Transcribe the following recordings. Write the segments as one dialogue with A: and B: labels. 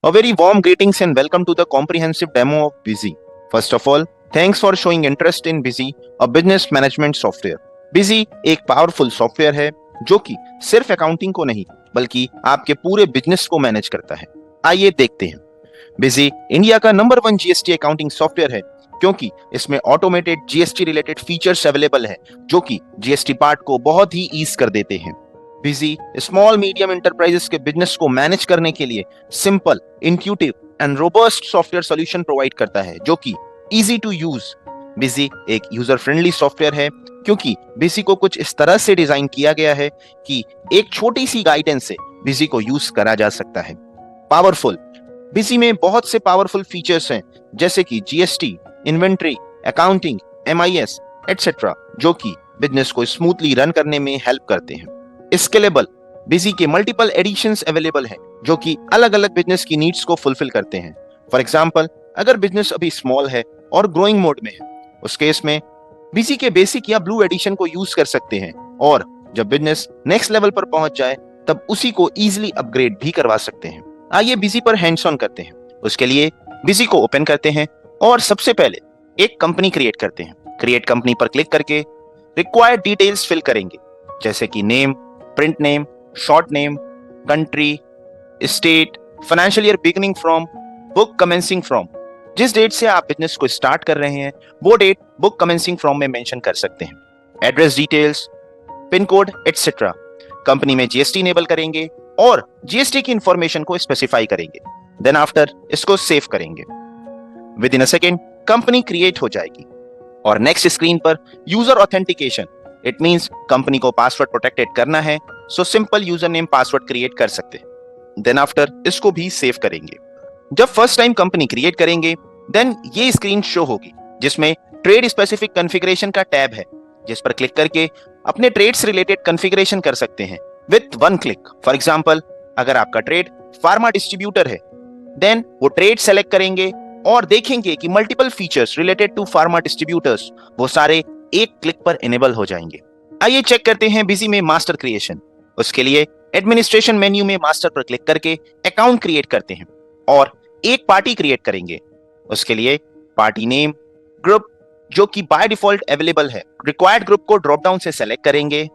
A: A very warm greetings and welcome to the comprehensive demo of Busy. First of all, thanks for showing interest in Busy, a business management software. Busy एक powerful software है जो कि सिर्फ accounting को नहीं बल्कि आपके पूरे बिजनेस को मैनेज करता है। आइए देखते हैं। Busy इंडिया का नंबर 1 जीएसटी अकाउंटिंग सॉफ्टवेयर है क्योंकि इसमें automated GST related features available है जो कि जीएसटी पार्ट को बहुत ही ईज कर देते हैं। बिजी स्मॉल मीडियम एंटरप्राइजेस के बिजनेस को मैनेज करने के लिए simple, intuitive and robust software solution provide करता है जो कि इजी टू यूज। बिजी एक यूजर फ्रेंडली सॉफ्टवेयर है क्योंकि बिजी को कुछ इस तरह से डिजाइन किया गया है कि एक छोटी सी गाइडेंस से बिजी को यूज करा जा सकता है। पावरफुल, बिजी में बहुत से पावरफुल फीचर्स हैं जैसे कि GST, inventory, accounting, MIS etcetera जो कि बिजनेस को स्मूथली रन करने में हेल्प करते हैं। स्केलेबल, बिजी के मल्टीपल एडिशंस अवेलेबल हैं जो कि अलग अलग बिजनेस की नीड्स को फुलफिल करते हैं। फॉर एग्जांपल, अगर बिजनेस अभी स्मॉल है और ग्रोइंग मोड में है उस केस में बिजी के बेसिक या ब्लू एडिशन को यूज कर सकते हैं और जब बिजनेस नेक्स्ट लेवल पर पहुंच जाए तब उसी को इजीली अपग्रेड भी करवा सकते हैं। आइए बिजी पर हैंड्स ऑन करते हैं। उसके लिए बिजी को ओपन करते हैं और सबसे पहले एक कंपनी क्रिएट करते हैं। क्रिएट कंपनी पर क्लिक करके रिक्वायर्ड डिटेल्स फिल करेंगे जैसे कि name, print name, short name, country, state, financial year beginning from, book commencing from. जिस डेट से आप बिजनेस को स्टार्ट कर रहे हैं वो डेट बुक कमेंसिंग फ्रॉम में मेंशन कर सकते हैं। Address details, pin code etcetera. Company में जीएसटी इनेबल करेंगे और जीएसटी की इंफॉर्मेशन को स्पेसिफाई करेंगे। देन आफ्टर इसको सेव करेंगे। Within a second company create हो जाएगी और नेक्स्ट स्क्रीन पर user authentication, it means company को पासवर्ड प्रोटेक्टेड करना है so simple user name password create कर सकते हैं। देन आफ्टर इसको भी सेव करेंगे। जब फर्स्ट टाइम कंपनी क्रिएट करेंगे देन ये स्क्रीन शो होगी जिसमें ट्रेड स्पेसिफिक कॉन्फ़िगरेशन का टैब है जिस पर क्लिक करके अपने ट्रेड से रिलेटेड कॉन्फ़िगरेशन कर सकते हैं with one click. For example, अगर आपका ट्रेड फार्मा डिस्ट्रीब्यूटर है देन वो ट्रेड सेलेक्ट करेंगे और देखेंगे कि multiple features related to pharma distributors वो सारे एक क्लिक पर इनेबल हो जाएंगे। आइए चेक करते हैं बिजी में मास्टर क्रिएशन। उसके लिए एडमिनिस्ट्रेशन मेन्यू में मास्टर पर क्लिक करके अकाउंट क्रिएट करते हैं और एक पार्टी क्रिएट करेंगे। उसके लिए पार्टी नेम, ग्रुप जो कि बाय डिफॉल्ट अवेलेबल है, रिक्वायर्ड ग्रुप को ड्रॉप डाउन से सेलेक्ट करेंगे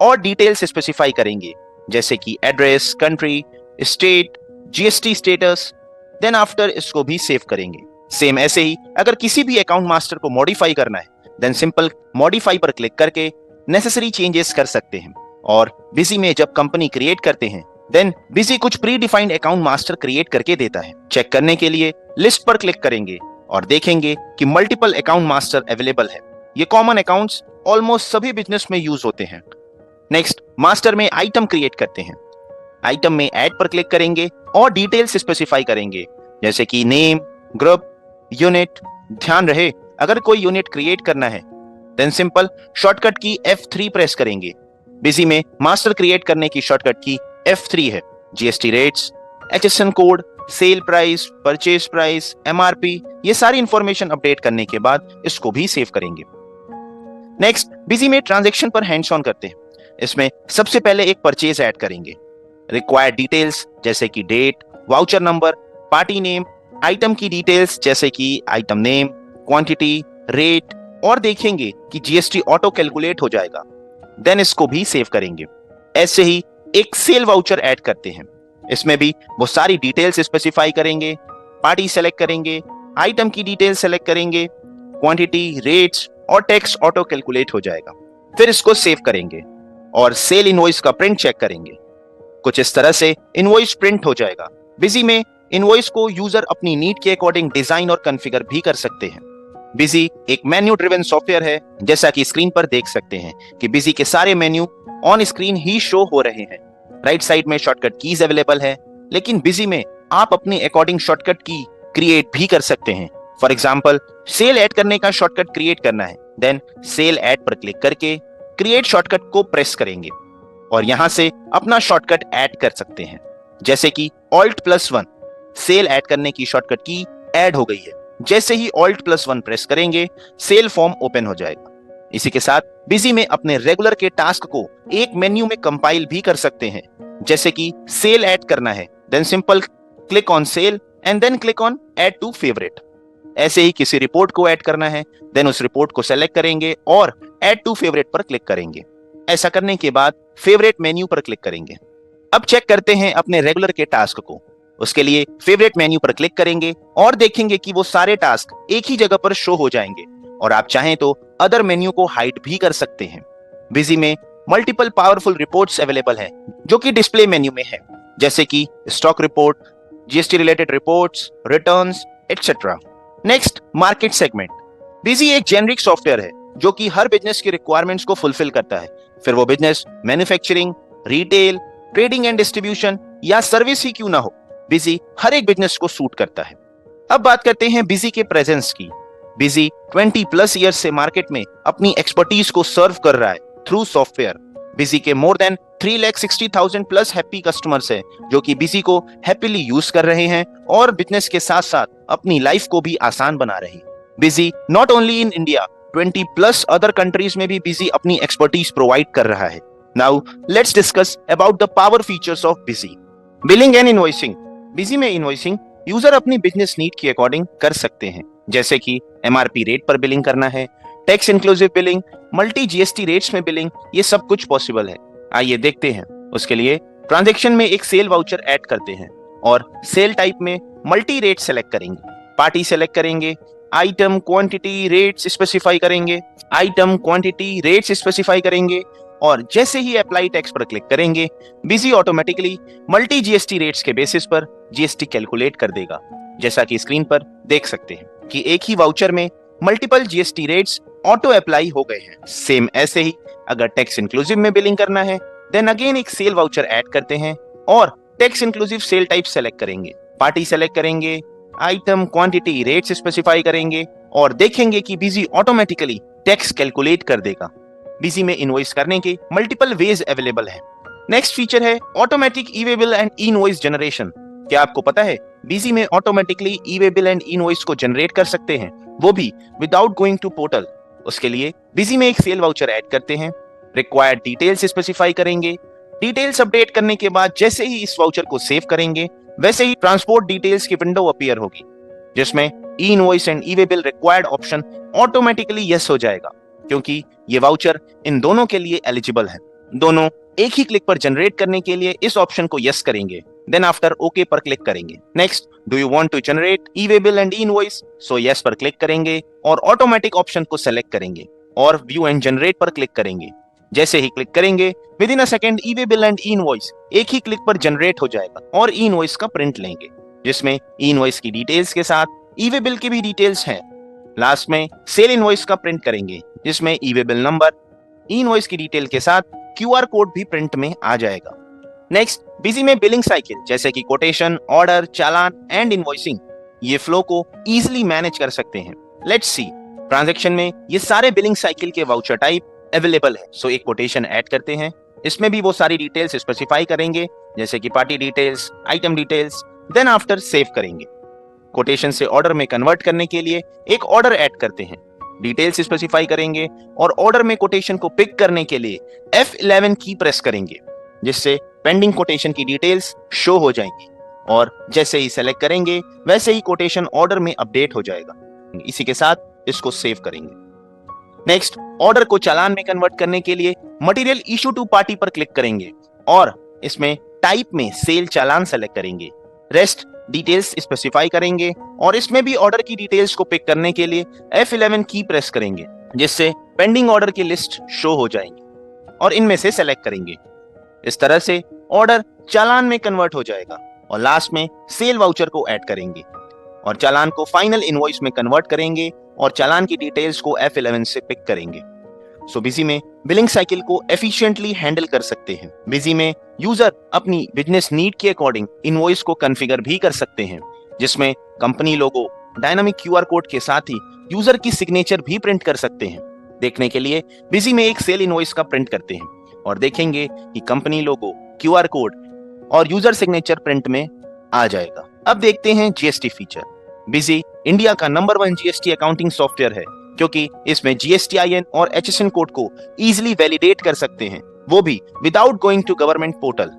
A: और डिटेल्स स्पेसिफाई करेंगे जैसे कि address, country, state, GST status. Then after इसको भी सेव करेंगे। सेम ऐसे ही अगर किसी भी अकाउंट मास्टर को मॉडिफाई करना है देन सिंपल मॉडिफाई पर क्लिक करके नेसेसरी चेंजेस कर सकते हैं। और बिजी में जब कंपनी क्रिएट करते हैं देन बिजी कुछ pre defined account master create करके देता है। चेक करने के लिए लिस्ट पर क्लिक करेंगे और देखेंगे कि मल्टीपल अकाउंट मास्टर अवेलेबल है। ये कॉमन अकाउंट्स ऑलमोस्ट सभी बिजनेस में यूज होते हैं। नेक्स्ट, मास्टर में आइटम क्रिएट करते हैं। आइटम में ऐड पर क्लिक करेंगे और डिटेल्स स्पेसिफाई करेंगे जैसे कि नेम, ग्रुप, यूनिट। ध्यान रहे अगर कोई यूनिट क्रिएट करना है देन सिंपल शॉर्टकट की F3 प्रेस करेंगे। बिजी में मास्टर क्रिएट करने की शॉर्टकट की F3 है। GST rates, HSN code, sale price, purchase price, MRP, ये सारी इंफॉर्मेशन अपडेट करने के बाद इसको भी सेव करेंगे। नेक्स्ट, बिजी में ट्रांजैक्शन पर हैंड्स ऑन करते हैं। इसमें सबसे पहले एक परचेज ऐड करेंगे। रिक्वायर्ड डिटेल्स जैसे कि date, voucher number, party name, item की डिटेल्स जैसे कि आइटम नेम, क्वांटिटी, रेट और देखेंगे कि जीएसटी ऑटो कैलकुलेट हो जाएगा। देन इसको भी सेव करेंगे। ऐसे ही एक सेल वाउचर ऐड करते हैं। इसमें भी वो सारी डिटेल्स स्पेसिफाई करेंगे, पार्टी सेलेक्ट करेंगे, आइटम की डिटेल्स सेलेक्ट करेंगे, क्वांटिटी, रेट्स और टैक्स ऑटो कैलकुलेट हो जाएगा। फिर इसको सेव करेंगे और सेल इनवॉइस का प्रिंट चेक करेंगे। कुछ इस तरह से इनवॉइस प्रिंट हो जाएगा। बिजी में इनवॉइस को यूजर अपनी नीड के अकॉर्डिंग डिजाइन और कॉन्फ़िगर भी कर सकते हैं। बिजी एक मेन्यू ड्रिवन सॉफ्टवेयर है। जैसा कि स्क्रीन पर देख सकते हैं कि बिजी के सारे menu on screen he show हो रहे हैं। राइट साइड में शॉर्टकट कीज अवेलेबल है लेकिन बिजी में आप अपने अकॉर्डिंग शॉर्टकट की क्रिएट भी कर सकते हैं। फॉर एग्जांपल, सेल ऐड करने का शॉर्टकट क्रिएट करना है देन सेल ऐड पर क्लिक करके क्रिएट शॉर्टकट को प्रेस करेंगे और यहां से अपना शॉर्टकट ऐड कर सकते हैं जैसे कि Alt+1। सेल ऐड करने की शॉर्टकट की ऐड हो गई है। जैसे ही Alt+1 प्रेस करेंगे सेल फॉर्म ओपन हो जाएगा। इसी के साथ बिजी में अपने रेगुलर के टास्क को एक मेन्यू में कंपाइल भी कर सकते हैं जैसे कि सेल ऐड करना है then simple click on sale and then click on add to favourite. ऐसे ही किसी रिपोर्ट को ऐड करना है, देन उस रिपोर्ट को सेलेक्ट करेंगे और ऐड टू फेवरेट पर क्लिक करेंगे। ऐसा करने के बाद फेवरेट मेन्यू पर क्लिक करेंगे। अब चेक करते हैं अपने रेगुलर के टास्क को। उसके लिए फेवरेट मेन्यू पर क्लिक करेंगे और देखेंगे कि वो सारे टास्क एक ही जगह पर शो हो जाएंगे, और आप चाहें तो अदर मेन्यू को हाइड भी कर सकते हैं। बिजी में मल्टीपल पावरफुल रिपोर्ट्स अवेलेबल हैं जो कि डिस्प्ले मेन्यू में है, जैसे कि stock report, GST related reports, returns etcetera. Next, market segment. Busy एक जेनरिक सॉफ्टवेयर है जो कि हर बिजनेस की रिक्वायरमेंट्स को फुलफिल करता है, फिर वो business manufacturing, retail, trading and distribution या सर्विस ही क्यों ना हो, बिजी हर एक बिजनेस को सूट करता है। अब बात करते हैं बिजी के प्रेजेंस की। बिजी 20+ ईयर्स से मार्केट में अपनी एक्सपर्टीज को सर्व कर रहा है थ्रू सॉफ्टवेयर। बिजी के more than 3,60,000 plus happy customers हैं जो कि बिजी को हैप्पीली यूज कर रहे हैं और बिजनेस के साथ साथ अपनी लाइफ को भी आसान बना रहे हैं। Busy not only in India, 20+ other countries में भी बिजी अपनी एक्सपर्टीज प्रोवाइड कर रहा है। Now let's discuss about the power features of busy. Billing and invoicing. Busy में इनवॉइसिंग यूजर अपनी बिजनेस नीड के अकॉर्डिंग कर सकते हैं, जैसे कि एमआरपी रेट पर बिलिंग करना है, tax inclusive billing, multi GST rates में बिलिंग, ये सब कुछ पॉसिबल है। आइए देखते हैं। उसके लिए ट्रांजैक्शन में एक सेल वाउचर ऐड करते हैं और सेल टाइप में मल्टी रेट सेलेक्ट करेंगे, पार्टी सेलेक्ट करेंगे, आइटम क्वांटिटी रेट्स स्पेसिफाई करेंगे, आइटम क्वांटिटी रेट्स स्पेसिफाई करेंगे, और जैसे ही अप्लाई टैक्स पर क्लिक करेंगे, busy automatically multi GST rates के बेसिस पर जीएसटी कैलकुलेट कर देगा। जैसा कि स्क्रीन पर देख सकते हैं कि एक ही वाउचर में multiple GST rates auto apply हो गए हैं। सेम ऐसे ही अगर टैक्स इंक्लूसिव में बिलिंग करना है, देन अगेन एक सेल वाउचर ऐड करते हैं और tax inclusive sale type select करेंगे, पार्टी सेलेक्ट करेंगे, आइटम क्वांटिटी रेट्स स्पेसिफाई करेंगे और देखेंगे कि बिजी ऑटोमेटिकली टैक्स कैलकुलेट कर देगा। बिजी में इनवॉइस करने के मल्टीपल वेज अवेलेबल है। नेक्स्ट फीचर है automatic e-way bill and invoice generation. क्या आपको पता है बिजी में automatically e-way bill and invoice को जनरेट कर सकते हैं, वो भी विदाउट गोइंग टू पोर्टल। उसके लिए बिजी में एक सेल वाउचर ऐड करते हैं, रिक्वायर्ड डिटेल्स स्पेसिफाई करेंगे, डिटेल्स अपडेट करने के बाद जैसे ही इस वाउचर को सेव करेंगे, वैसे ही ट्रांसपोर्ट डिटेल्स की विंडो अपीयर होगी जिसमें ई invoice and e-way bill required option automatically yes हो जाएगा, क्योंकि ये वाउचर इन दोनों के लिए एलिजिबल है। दोनों एक ही क्लिक पर जनरेट करने के लिए इस ऑप्शन को यस करेंगे, देन आफ्टर ओके पर क्लिक करेंगे। Next, do you want to generate e-way bill and invoice, so yes पर क्लिक करेंगे और ऑटोमेटिक ऑप्शन को सेलेक्ट करेंगे और व्यू एंड जनरेट पर क्लिक करेंगे। जैसे ही क्लिक करेंगे, within a second e-way bill and invoice एक ही क्लिक पर जनरेट हो जाएगा और ई इनवॉइस का प्रिंट लेंगे, जिसमें ई इनवॉइस की डिटेल्स के साथ ई-वे बिल की भी डिटेल्स हैं। लास्ट में सेल इनवॉइस का प्रिंट करेंगे, जिसमें ई-वे बिल नंबर, ई इनवॉइस की डिटेल के साथ क्यूआर कोड भी प्रिंट में आ जाएगा। नेक्स्ट, बिजी में बिलिंग साइकिल जैसे कि quotation, order, challan and invoicing, ये फ्लो को इजीली मैनेज कर सकते हैं। लेट्स सी, ट्रांजैक्शन में ये सारे बिलिंग साइकिल के वाउचर टाइप अवेलेबल है। सो एक कोटेशन ऐड करते हैं, इसमें भी वो सारी डिटेल्स स्पेसिफाई करेंगे जैसे कि party details, item details, then after save करेंगे। कोटेशन से ऑर्डर में कन्वर्ट करने के लिए एक ऑर्डर ऐड करते हैं, डिटेल्स स्पेसिफाई करेंगे और ऑर्डर में कोटेशन को पिक करने के लिए F11 की प्रेस करेंगे, जिससे पेंडिंग कोटेशन की डिटेल्स शो हो जाएंगी और जैसे ही सेलेक्ट करेंगे वैसे ही कोटेशन ऑर्डर में अपडेट हो जाएगा। इसी के साथ इसको सेव करेंगे। नेक्स्ट, ऑर्डर को चालान में कन्वर्ट करने के लिए मटेरियल इशू टू पार्टी पर क्लिक करेंगे और इसमें टाइप में सेल चालान सेलेक्ट करेंगे। रेस्ट डिटेल्स स्पेसिफाई करेंगे और इसमें भी ऑर्डर की डिटेल्स को पिक करने के लिए F11 की प्रेस करेंगे, जिससे पेंडिंग ऑर्डर की लिस्ट शो हो जाएंगी और इनमें से सेलेक्ट करेंगे। इस तरह से ऑर्डर चालान में कन्वर्ट हो जाएगा और लास्ट में सेल वाउचर को ऐड करेंगे और चालान को फाइनल इनवॉइस में कन्वर्ट करेंगे और चालान की डिटेल्स को F11 से पिक करेंगे। सो बिजी में बिलिंग साइकिल को एफिशिएंटली हैंडल कर सकते हैं। बिजी में यूजर अपनी बिजनेस नीड के अकॉर्डिंग इनवॉइस को कॉन्फ़िगर भी कर सकते हैं, जिसमें कंपनी लोगो, डायनामिक क्यूआर कोड के साथ ही यूजर की सिग्नेचर भी प्रिंट कर सकते हैं। देखने के लिए बिजी में एक सेल इनवॉइस का प्रिंट करते हैं और देखेंगे कि कंपनी लोगो, क्यूआर कोड और यूजर सिग्नेचर प्रिंट में आ जाएगा। अब देखते हैं जीएसटी फीचर। बिजी इंडिया का नंबर 1 जीएसटी अकाउंटिंग सॉफ्टवेयर है, क्योंकि इसमें जीएसटीआईएन और एचएसएन कोड को इजीली वैलिडेट कर सकते हैं, वो भी without going to government portal.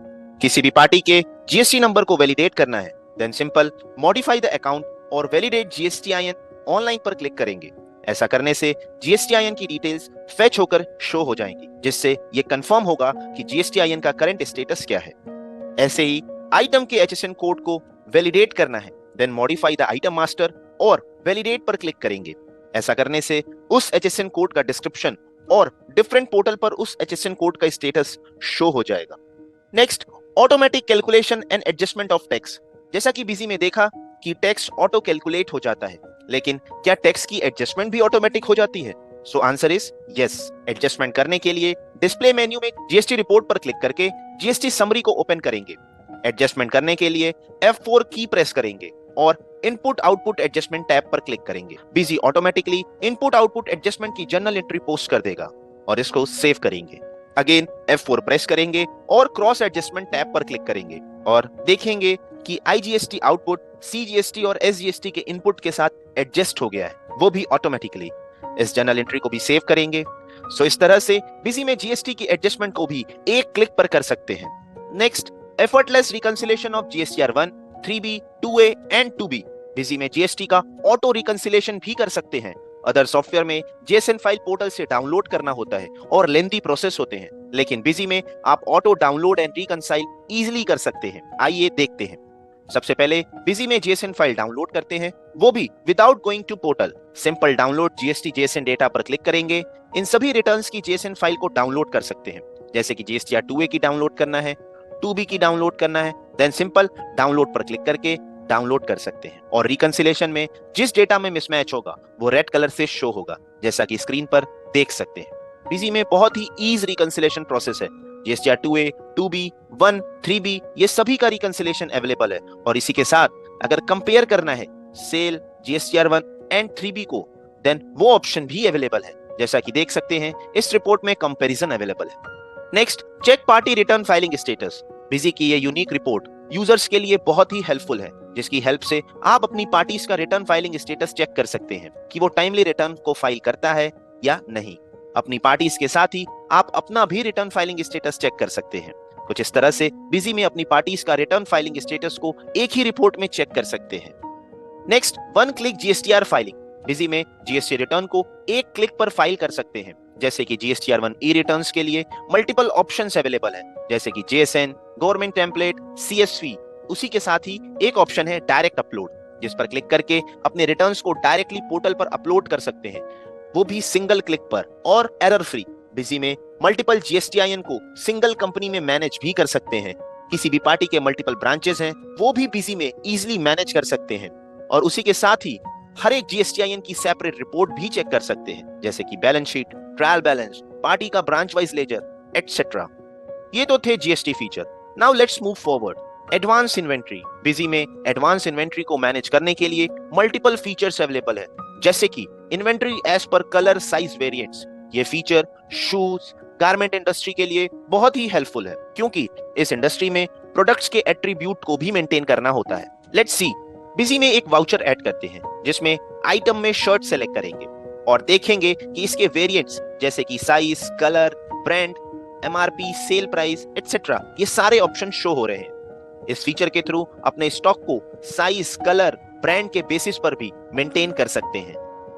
A: किसी भी पार्टी के जीएसटी नंबर को वैलिडेट करना है then simple modify the account और वैलिडेट GSTIN ऑनलाइन पर क्लिक करेंगे। ऐसा करने से GSTIN की डिटेल्स फेच होकर शो हो जाएंगी, जिससे ये कंफर्म होगा कि GSTIN का करंट स्टेटस क्या है। ऐसे ही आइटम के HSN कोड को वैलिडेट करना है, then modify the item master और वैलिडेट पर क्लिक करेंगे। ऐसा करने से उस HSN कोड का डिस्क्रिप्शन और डिफरेंट पोर्टल पर उस HSN कोड का स्टेटस शो हो जाएगा। Next, automatic calculation and adjustment of text. जैसा कि बिजी में देखा कि टेक्स्ट ऑटो कैलकुलेट हो जाता है, लेकिन क्या टेक्स्ट की एडजस्टमेंट भी ऑटोमेटिक हो जाती है? So answer is yes. Adjustment करने के लिए डिस्प्ले मेन्यू में GST रिपोर्ट पर क्लिक करके GST समरी को ओपन करेंगे। एडजस्टमेंट करने के लिए F4 की प्रेस करेंगे और इनपुट आउटपुट एडजस्टमेंट टैब पर क्लिक करेंगे। Busy automatically input output adjustment की जर्नल एंट्री पोस्ट कर देगा और इसको सेव करेंगे। अगेन F4 प्रेस करेंगे और क्रॉस एडजस्टमेंट टैब पर क्लिक करेंगे और देखेंगे कि IGST आउटपुट CGST और SGST के इनपुट के साथ एडजस्ट हो गया है, वो भी ऑटोमेटिकली। इस जर्नल एंट्री को भी सेव करेंगे। सो इस तरह से बिजी में GST की एडजस्टमेंट को भी एक क्लिक पर कर सकते हैं। Next, effortless reconciliation of GSTR 1, 3B, 2A and 2B। Busy में GST का ऑटो रिकंसिलेशन भी कर सकते हैं। अदर सॉफ्टवेयर में JSN फाइल पोर्टल से डाउनलोड करना होता है और लेंथी प्रोसेस होते हैं, लेकिन बिजी में आप auto download and reconcile easily कर सकते हैं। आइए देखते हैं। सबसे पहले बिजी में JSN फाइल डाउनलोड करते हैं, वो भी without going to portal. Simple download GST JSN data पर क्लिक करेंगे। इन सभी रिटर्न्स की JSN फाइल को डाउनलोड कर सकते हैं, जैसे कि GSTR 2A की डाउनलोड करना है, 2B की डाउनलोड करना है, देन सिंपल डाउनलोड पर क्लिक करके डाउनलोड कर सकते हैं। और रिकंसिलेशन में जिस डेटा में मिसमैच होगा वो रेड कलर से शो होगा, जैसा कि स्क्रीन पर देख सकते हैं। बिजी में बहुत ही ईज रिकंसिलेशन प्रोसेस है। GSTR 2A, 2B, 1, 3B ये सभी का रिकंसिलेशन अवेलेबल है। और इसी के साथ अगर कंपेयर करना है सेल, GSTR 1 एंड 3B को, देन वो ऑप्शन भी अवेलेबल है, जैसा कि देख सकते हैं इस रिपोर्ट में कंपैरिजन अवेलेबल है। Next, check party return filing status. Busy की ये यूनिक रिपोर्ट यूजर्स के लिए बहुत ही हेल्पफुल है, जिसकी हेल्प से आप अपनी पार्टीज का रिटर्न फाइलिंग स्टेटस चेक कर सकते हैं कि वो टाइमली रिटर्न को फाइल करता है या नहीं। अपनी पार्टीज के साथ ही आप अपना भी रिटर्न फाइलिंग स्टेटस चेक कर सकते हैं। कुछ इस तरह से बिजी में अपनी पार्टीज का रिटर्न फाइलिंग स्टेटस को एक ही रिपोर्ट में चेक कर सकते हैं। Next, one click GSTR filing. Busy में GST रिटर्न को एक क्लिक पर फाइल कर सकते हैं, जैसे कि GSTR 1 ई रिटर्न्स के लिए मल्टीपल ऑप्शंस अवेलेबल है, जैसे कि JSN, गवर्नमेंट टेम्पलेट, CSV। उसी के साथ ही एक ऑप्शन है डायरेक्ट अपलोड, जिस पर क्लिक करके अपने रिटर्न्स को डायरेक्टली पोर्टल पर अपलोड कर सकते हैं, वो भी सिंगल क्लिक पर और एरर फ्री। बिजी में मल्टीपल GSTIN को सिंगल कंपनी में मैनेज भी कर सकते हैं। किसी भी पार्टी के मल्टीपल ब्रांचेस हैं, वो भी बिजी में इजीली मैनेज कर सकते हैं। और उसी के साथ ही हर एक GSTIN की सेपरेट रिपोर्ट भी चेक कर सकते हैं, जैसे कि balance sheet, trial balance, party का ब्रांच वाइज लेजर एटसेट्रा। ये तो थे GST feature. Now let's move forward. Advance inventory. Busy में एडवांस इन्वेंट्री को मैनेज करने के लिए मल्टीपल फीचर्स अवेलेबल है, जैसे कि inventory as per colour size variants. ये फीचर शूज, गारमेंट इंडस्ट्री के लिए बहुत ही हेल्पफुल है, क्योंकि इस इंडस्ट्री में प्रोडक्ट्स के एट्रीब्यूट को भी मेंटेन करना होता है। Let's see. बिजी में एक वाउचर ऐड करते हैं, जिसमें आइटम में शर्ट सेलेक्ट करेंगे और देखेंगे कि इसके वेरिएंट्स जैसे कि size, colour, brand, MRP, sale price etcetera ये सारे ऑप्शन शो हो रहे हैं। इस फीचर के थ्रू अपने स्टॉक को साइज, कलर, ब्रांड के बेसिस पर भी मेंटेन कर सकते हैं।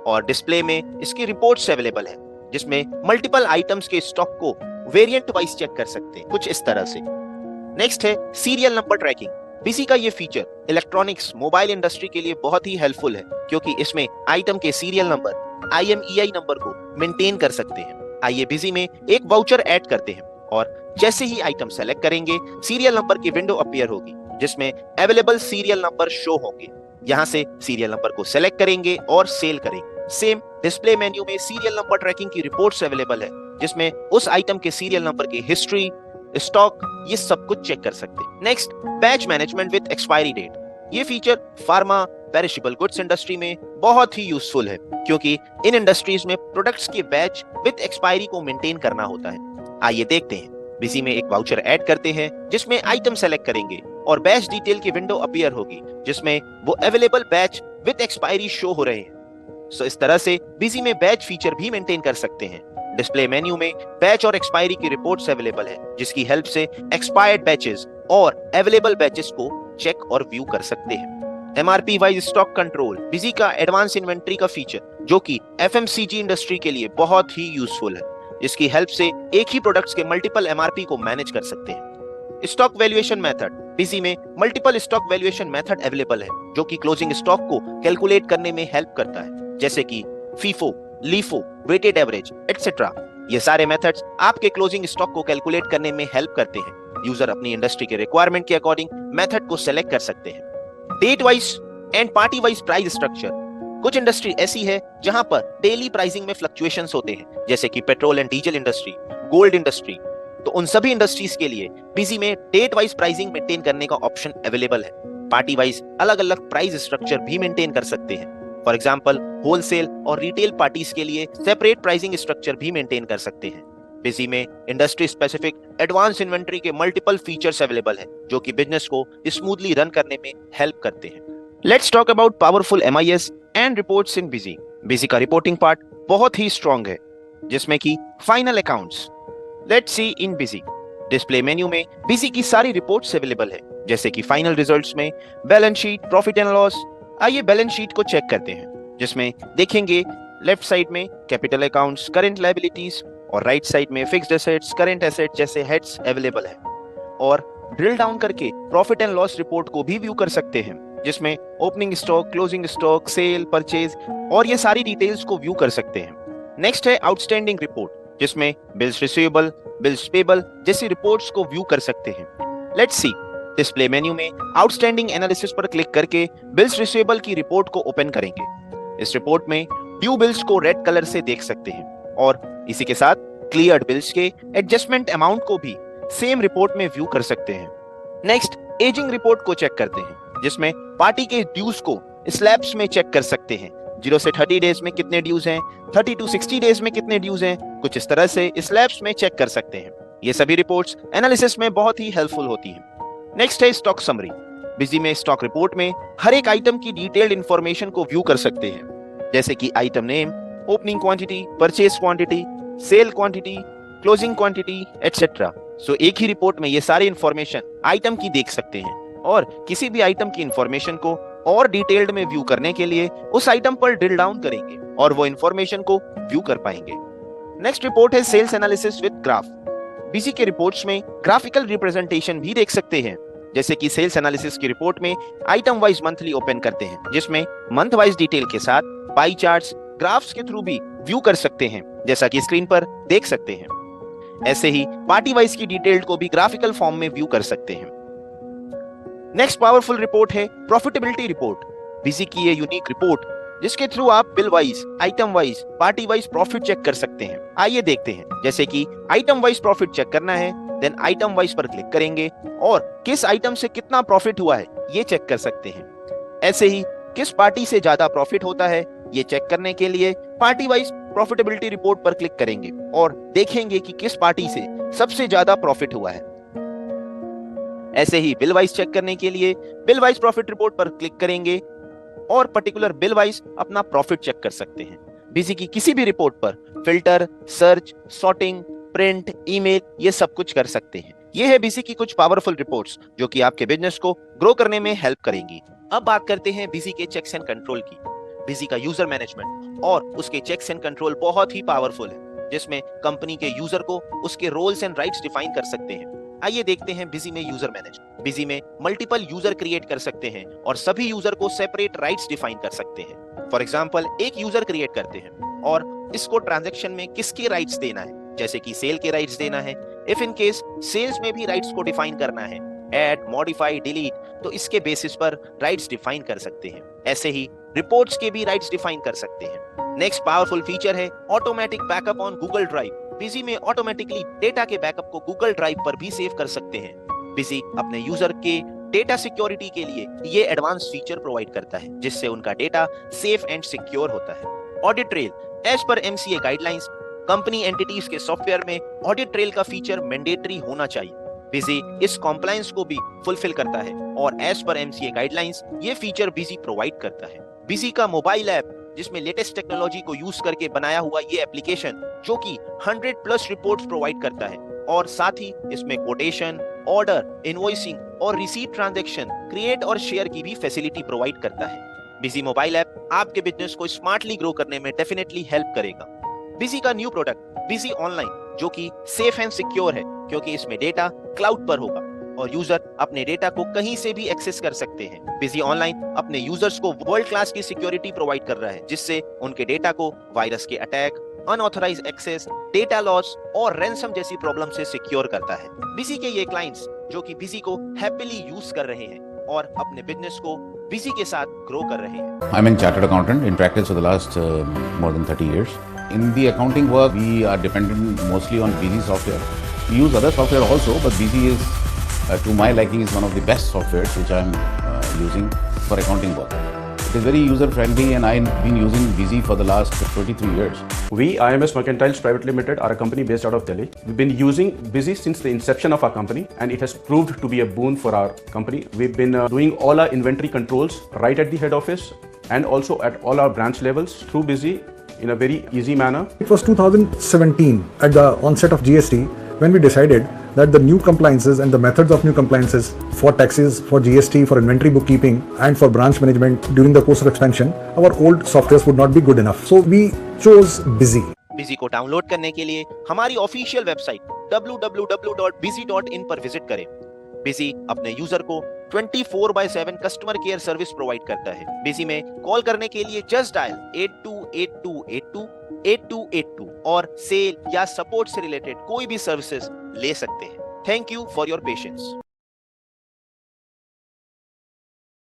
A: और डिस्प्ले में इसकी रिपोर्ट्स अवेलेबल है, जिसमें मल्टीपल आइटम्स के स्टॉक को वेरिएंट वाइज चेक कर सकते हैं, कुछ इस तरह से। नेक्स्ट है सीरियल नंबर ट्रैकिंग। बिजी का ये फीचर इलेक्ट्रॉनिक्स, मोबाइल इंडस्ट्री के लिए बहुत ही हेल्पफुल है, क्योंकि इसमें आइटम के सीरियल नंबर, IMEI नंबर को मेंटेन कर सकते हैं। आइए बिजी में एक वाउचर ऐड करते हैं और जैसे ही आइटम सेलेक्ट करेंगे सीरियल नंबर की विंडो अपीयर होगी, जिसमें अवेलेबल सीरियल नंबर शो होंगे। यहाँ से सीरियल नंबर को सेलेक्ट करेंगे और सेल करेंगे। सेम डिस्प्ले मेन्यू में सीरियल नंबर ट्रैकिंग की रिपोर्ट्स अवेलेबल है, जिसमें उस आइटम के सीरियल नंबर की हिस्ट्री, स्टॉक ये सब कुछ चेक कर सकते हैं। Next, batch management with expiry date. ये feature pharma, perishable goods industry में बहुत ही यूजफुल है, क्योंकि इन इंडस्ट्रीज में प्रोडक्ट्स के बैच विद एक्सपायरी को मेंटेन करना होता है। आइए देखते हैं। बिजी में एक वाउचर ऐड करते हैं, जिसमें आइटम सेलेक्ट करेंगे और बैच डिटेल की विंडो अपीयर होगी, जिसमें वो available batch with expiry show हो रहे हैं। सो इस तरह से बिजी में बैच फीचर भी मेंटेन कर सकते हैं। डिस्प्ले मेन्यू में बैच और एक्सपायरी की रिपोर्ट्स अवेलेबल है, जिसकी हेल्प से एक्सपायर्ड बैचेस और अवेलेबल बैचेस को चेक और व्यू कर सकते हैं। MRP wise stock control busy का एडवांस इन्वेंट्री का फीचर जो कि एफएमसीजी इंडस्ट्री के लिए बहुत ही यूजफुल है। इसकी हेल्प से एक ही प्रोडक्ट्स के मल्टीपल एमआरपी को मैनेज कर सकते हैं। स्टॉक वैल्यूएशन मेथड बिजी में multiple stock valuation method available है जो कि क्लोजिंग स्टॉक को कैलकुलेट करने में हेल्प करता है, जैसे कि FIFO, LIFO, weighted average etcetera. ये सारे मेथड्स आपके क्लोजिंग स्टॉक को कैलकुलेट करने में हेल्प करते हैं। यूजर अपनी इंडस्ट्री के रिक्वायरमेंट के अकॉर्डिंग मेथड को सेलेक्ट कर सकते हैं। Date wise and party wise price structure कुछ इंडस्ट्री ऐसी है जहां पर डेली प्राइसिंग में फ्लक्चुएशंस होते हैं, जैसे कि petrol and diesel industry, gold industry. तो उन सभी इंडस्ट्रीज के लिए बिजी में डेट वाइज प्राइसिंग मेंटेन करने का ऑप्शन अवेलेबल है। पार्टी वाइज अलग अलग प्राइस स्ट्रक्चर भी मेंटेन कर सकते हैं। फॉर एग्जांपल होलसेल और रिटेल पार्टीज के लिए सेपरेट प्राइसिंग स्ट्रक्चर भी मेंटेन कर सकते हैं। बिजी में इंडस्ट्री स्पेसिफिक एडवांस इन्वेंट्री के मल्टीपल फीचर्स अवेलेबल है जो कि बिजनेस को स्मूथली रन करने में हेल्प करते हैं। Let's talk about powerful MIS and reports in busy. Busy का रिपोर्टिंग पार्ट बहुत ही स्ट्रॉन्ग है, जिसमें कि final accounts. Let's see in busy. Display menu में बिजी की सारी रिपोर्ट्स अवेलेबल है, जैसे कि फाइनल रिजल्ट्स में balance sheet, profit and loss. आइए बैलेंस शीट को चेक करते हैं, जिसमें देखेंगे लेफ्ट साइड में कैपिटल अकाउंट्स, करंट लायबिलिटीज और राइट साइड में फिक्स्ड एसेट्स, करंट एसेट्स जैसे हेड्स अवेलेबल है। और ड्रिल डाउन करके प्रॉफिट एंड लॉस रिपोर्ट को भी व्यू कर सकते हैं, जिसमें opening stock, closing stock, sale, purchase और ये सारी डिटेल्स को व्यू कर सकते हैं। नेक्स्ट है आउटस्टैंडिंग रिपोर्ट, जिसमें बिल्स रिसीवेबल, बिल्स पेबल जैसी रिपोर्ट्स को व्यू कर सकते हैं। Let's see. डिस्प्ले मेन्यू में आउटस्टैंडिंग एनालिसिस पर क्लिक करके बिल्स रिसीवेबल की रिपोर्ट को ओपन करेंगे। इस रिपोर्ट में ड्यू बिल्स को रेड कलर से देख सकते हैं और इसी के साथ क्लियर्ड बिल्स के एडजस्टमेंट अमाउंट को भी सेम रिपोर्ट में व्यू कर सकते हैं। नेक्स्ट एजिंग रिपोर्ट को चेक करते हैं, जिसमें पार्टी के ड्यूज को स्लैब्स में चेक कर सकते हैं। 0 से 30 डेज में कितने ड्यूज हैं, 30 to 60 डेज में कितने ड्यूज हैं, कुछ इस तरह से स्लैब्स में चेक कर सकते हैं। ये सभी रिपोर्ट्स एनालिसिस में बहुत ही हेल्पफुल होती हैं। नेक्स्ट है स्टॉक समरी। बिजी में स्टॉक रिपोर्ट में हर एक आइटम की डिटेल्ड इंफॉर्मेशन को व्यू कर सकते हैं, जैसे कि item name, opening quantity, purchase quantity, sale quantity, closing quantity etcetera. So एक ही रिपोर्ट में ये सारी इंफॉर्मेशन आइटम की देख सकते हैं और किसी भी आइटम की इंफॉर्मेशन को और डिटेल्ड में व्यू करने के लिए उस आइटम पर ड्रिल डाउन करेंगे और वो इंफॉर्मेशन को व्यू कर पाएंगे। नेक्स्ट रिपोर्ट है sales analysis with graph. Busy के रिपोर्ट्स में ग्राफिकल रिप्रेजेंटेशन भी देख सकते हैं, जैसे कि सेल्स एनालिसिस की रिपोर्ट में आइटम वाइज मंथली ओपन करते हैं, जिसमें मंथ वाइज डिटेल के साथ पाई चार्ट्स, ग्राफ्स के थ्रू भी व्यू कर सकते हैं, जैसा कि स्क्रीन पर देख सकते हैं। ऐसे ही पार्टी वाइज की डिटेल्ड को भी ग्राफिकल फॉर्म में व्यू कर सकते हैं। नेक्स्ट पावरफुल रिपोर्ट है प्रॉफिटेबिलिटी रिपोर्ट। बिजी की ये यूनिक रिपोर्ट, जिसके थ्रू आप bill wise, item wise, party wise profit check कर सकते हैं। आइए देखते हैं। जैसे कि आइटम वाइज प्रॉफिट चेक करना है, देन आइटम वाइज पर क्लिक करेंगे और किस आइटम से कितना प्रॉफिट हुआ है ये चेक कर सकते हैं। ऐसे ही किस पार्टी से ज्यादा प्रॉफिट होता है ये चेक करने के लिए पार्टी वाइज प्रॉफिटेबिलिटी रिपोर्ट पर क्लिक करेंगे और देखेंगे कि किस पार्टी से सबसे ज्यादा प्रॉफिट हुआ है। ऐसे ही बिल वाइज चेक करने के लिए बिल वाइज प्रॉफिट रिपोर्ट पर क्लिक करेंगे और पर्टिकुलर बिल वाइज अपना प्रॉफिट चेक कर सकते हैं। बिजी की किसी भी रिपोर्ट पर filter, search, sorting, print, email ये सब कुछ कर सकते हैं। ये है बिजी की कुछ पावरफुल रिपोर्ट्स जो कि आपके बिजनेस को ग्रो करने में हेल्प करेंगी। अब बात करते हैं बिजी के चेक्स एंड कंट्रोल की। बिजी का यूजर मैनेजमेंट और उसके चेक्स एंड कंट्रोल बहुत ही पावरफुल है, जिसमें कंपनी के यूजर को उसके रोल्स एंड राइट्स डिफाइन कर सकते हैं। आइए देखते हैं बिजी में यूजर मैनेजमेंट। बिजी में मल्टीपल यूजर क्रिएट कर सकते हैं और सभी यूजर को सेपरेट राइट्स डिफाइन कर सकते हैं। फॉर एग्जांपल एक यूजर क्रिएट करते हैं और इसको ट्रांजैक्शन में किसके राइट्स देना है, जैसे कि सेल के राइट्स देना है। इफ इन केस सेल्स में भी राइट्स को डिफाइन करना है, ऐड, मॉडिफाई, डिलीट, तो इसके बेसिस पर राइट्स डिफाइन कर सकते हैं। ऐसे ही रिपोर्ट्स के भी राइट्स डिफाइन कर सकते हैं। नेक्स्ट पावरफुल फीचर है automatic backup on Google drive. Busy में ऑटोमेटिकली डेटा के बैकअप को गूगल ड्राइव पर भी सेव कर सकते हैं। बिजी अपने यूजर के डेटा सिक्योरिटी के लिए ये एडवांस फीचर प्रोवाइड करता है, जिससे उनका डेटा सेफ एंड सिक्योर होता है। Audit trail. As per MCA guidelines company entities के सॉफ्टवेयर में ऑडिट ट्रेल का फीचर मैंडेटरी होना चाहिए। बिजी इस कॉम्प्लायंस को भी फुलफिल करता है और एज पर एमसीए गाइडलाइंस ये फीचर बिजी प्रोवाइड करता है। बिजी का मोबाइल ऐप, जिसमें लेटेस्ट टेक्नोलॉजी को यूज करके बनाया हुआ ये एप्लीकेशन, जो कि 100+ रिपोर्ट्स प्रोवाइड करता है और साथ ही इसमें कोटेशन, ऑर्डर, इनवॉइसिंग और रिसीट ट्रांजैक्शन क्रिएट और शेयर की भी फैसिलिटी प्रोवाइड करता है। बिजी मोबाइल ऐप आपके बिजनेस को स्मार्टली ग्रो करने में डेफिनेटली हेल्प करेगा। बिजी का न्यू प्रोडक्ट बिजी ऑनलाइन, जो कि सेफ एंड सिक्योर है क्योंकि इसमें डेटा क्लाउड पर होगा और यूजर अपने डेटा को कहीं से भी एक्सेस कर सकते हैं। बिजी ऑनलाइन अपने यूजर्स को वर्ल्ड क्लास की सिक्योरिटी प्रोवाइड कर रहा है, जिससे उनके डेटा को वायरस के attack, unauthorised access, data loss और रैंसम जैसी प्रॉब्लम से सिक्योर करता है। बिजी के ये क्लाइंट्स जो कि बिजी को हैप्पीली यूज कर रहे हैं और अपने बिजनेस को बिजी के साथ ग्रो कर रहे हैं।
B: I'm a chartered accountant in practice for the last more than 30 years. In the accounting work, we are dependent mostly on Busy software. We use other software also, but Busy is, to my liking, is one of the best softwares which I'm using for accounting work. It is very user-friendly, and I've been using Busy for the last 23 years.
C: We, IMS Mercantiles Private Limited, are a company based out of Delhi. We've been using Busy since the inception of our company, and it has proved to be a boon for our company. We've been doing all our inventory controls right at the head office and also at all our branch levels through Busy in a very easy manner.
D: It was 2017 at the onset of GST when we decided that the new compliances and the methods of new compliances for taxes, for GST, for inventory bookkeeping and for branch management during the course of expansion, our old softwares would not be good enough. So we chose Busy.
A: Busy को download करने के लिए हमारी official website www.busy.in पर visit करें। Busy अपने user को 24/7 customer care service provide करता है। बिजी में कॉल करने के लिए जस्ट डायल 828282 और सेल या सपोर्ट से रिलेटेड कोई भी सर्विसेज ले सकते हैं। Thank you for your patience.